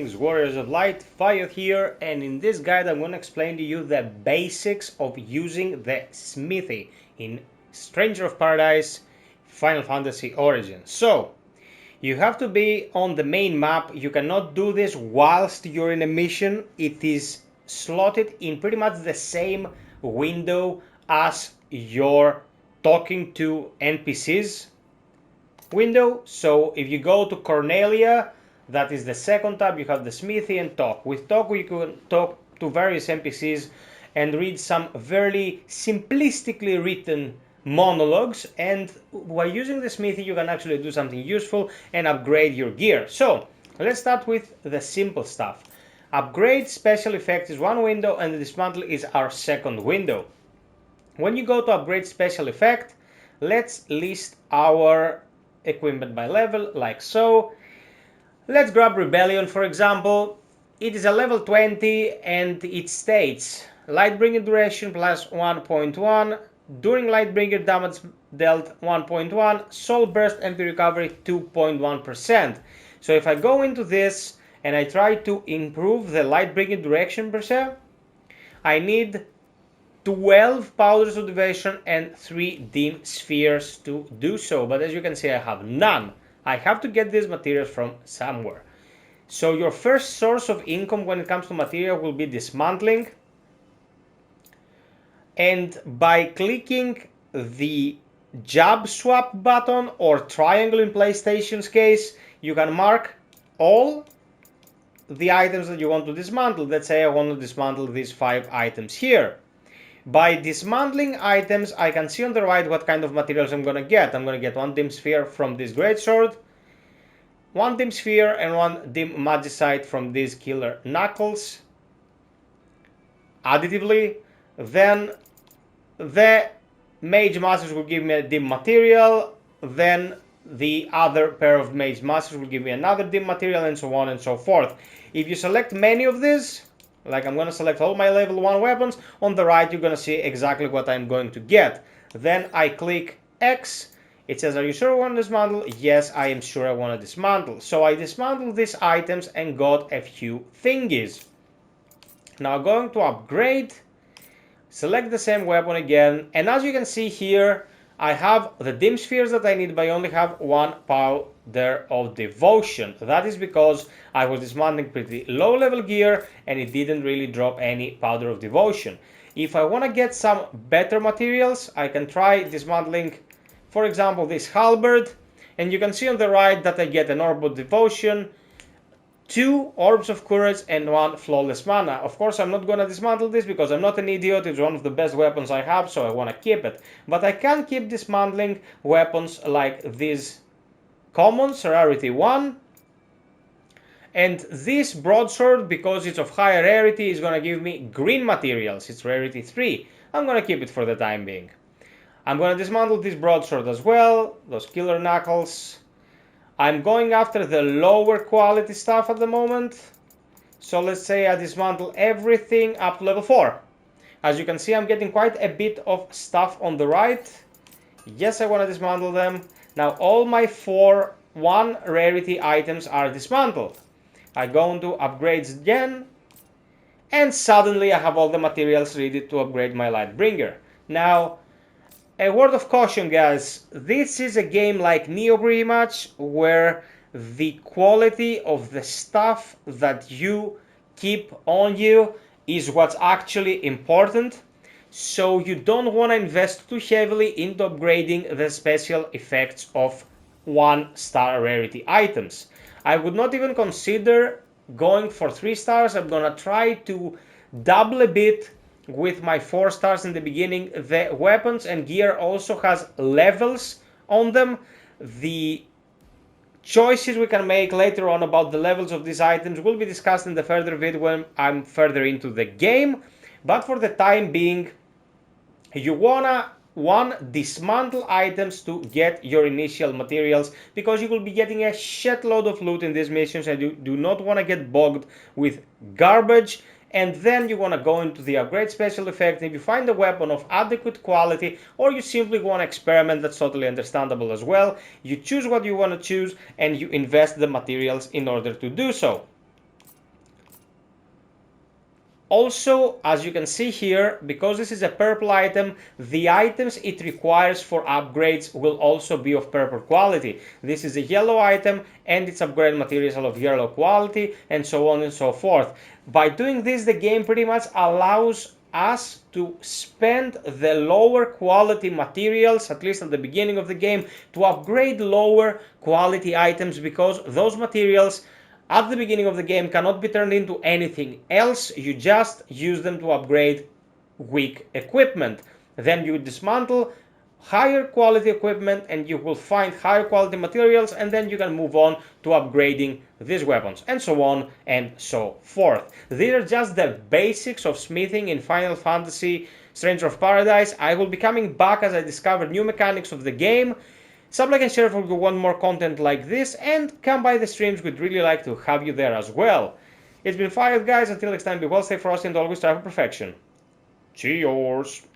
Greetings, Warriors of Light, FiOth here, and in this guide I'm going to explain to you the basics of using the Smithy in Stranger of Paradise Final Fantasy Origins. So, you have to be on the main map. You cannot do this whilst you're in a mission. It is slotted in pretty much the same window as your talking to NPCs window. So if you go to Cornelia, that is the second tab, you have the Smithy and Talk. With Talk you can talk to various NPCs and read some very simplistically written monologues, and by using the Smithy you can actually do something useful and upgrade your gear. So let's start with the simple stuff. Upgrade special effect is one window and the Dismantle is our second window. When you go to upgrade special effect, let's list our equipment by level like so. Let's grab Rebellion for example. It is a level 20 and it states Lightbringer duration plus 1.1, during Lightbringer damage dealt 1.1, Soul Burst MP recovery 2.1%. So if I go into this and I try to improve the Lightbringer duration per se, I need 12 powders of devotion and 3 dim spheres to do so, but as you can see I have none. I have to get these materials from somewhere. So your first source of income when it comes to material will be Dismantling, and by clicking the job swap button or triangle in PlayStation's case, you can mark all the items that you want to dismantle. Let's say I want to dismantle these 5 items here. By dismantling items, I can see on the right what kind of materials I'm going to get. I'm going to get 1 dim sphere from this greatsword, 1 dim sphere and 1 dim magicite from these killer knuckles additively. Then the mage masters will give me a dim material, then the other pair of mage masters will give me another dim material, and so on and so forth. If you select many of these, like I'm going to select all my level 1 weapons, on the right you're going to see exactly what I'm going to get. Then I click X, it says, are you sure you want to dismantle? Yes, I am sure I want to dismantle. So I dismantled these items and got a few thingies. Now going to upgrade, select the same weapon again, and as you can see here, I have the dim spheres that I need, but I only have 1 powder of devotion. That is because I was dismantling pretty low level gear and it didn't really drop any powder of devotion. If I want to get some better materials, I can try dismantling, for example, this halberd, and you can see on the right that I get an orb of devotion, 2 orbs of courage and 1 flawless mana. Of course I'm not going to dismantle this because I'm not an idiot. It's one of the best weapons I have, so I want to keep it. But I can keep dismantling weapons like these commons, rarity 1, and this broadsword, because it's of higher rarity, is going to give me green materials. It's rarity 3. I'm going to keep it for the time being. I'm going to dismantle this broadsword as well, those killer knuckles. I'm going after the lower quality stuff at the moment. So let's say I dismantle everything up to level 4. As you can see, I'm getting quite a bit of stuff on the right. Yes, I want to dismantle them. Now all my 4 1 rarity items are dismantled. I go into upgrades again, and suddenly I have all the materials ready to upgrade my Lightbringer. Now, a word of caution guys, this is a game like Neo pretty much, where the quality of the stuff that you keep on you is what's actually important. So you don't want to invest too heavily into upgrading the special effects of 1-star rarity items. I would not even consider going for 3 stars. I'm gonna try to double a bit with my 4 stars in the beginning. The weapons and gear also has levels on them. The choices we can make later on about the levels of these items will be discussed in the further video when I'm further into the game. But for the time being, you wanna dismantle items to get your initial materials, because you will be getting a shitload of loot in these missions and you do not want to get bogged with garbage. And then you want to go into the upgrade special effect. If you find a weapon of adequate quality, or you simply want to experiment, that's totally understandable as well. You choose what you want to choose and you invest the materials in order to do so. Also, as you can see here, because this is a purple item, the items it requires for upgrades will also be of purple quality. This is a yellow item and its upgrade materials are of yellow quality, and so on and so forth. By doing this, the game pretty much allows us to spend the lower quality materials, at least at the beginning of the game, to upgrade lower quality items, because those materials at the beginning of the game cannot be turned into anything else. You just use them to upgrade weak equipment. Then you dismantle higher quality equipment and you will find higher quality materials, and then you can move on to upgrading these weapons, and so on and so forth. These are just the basics of smithing in Final Fantasy Stranger of Paradise. I will be coming back as I discover new mechanics of the game. Sub, like, and share if you want more content like this, and come by the streams. We'd really like to have you there as well. It's been FiOth, guys. Until next time, be well, stay frosty, and always strive for perfection. Cheers!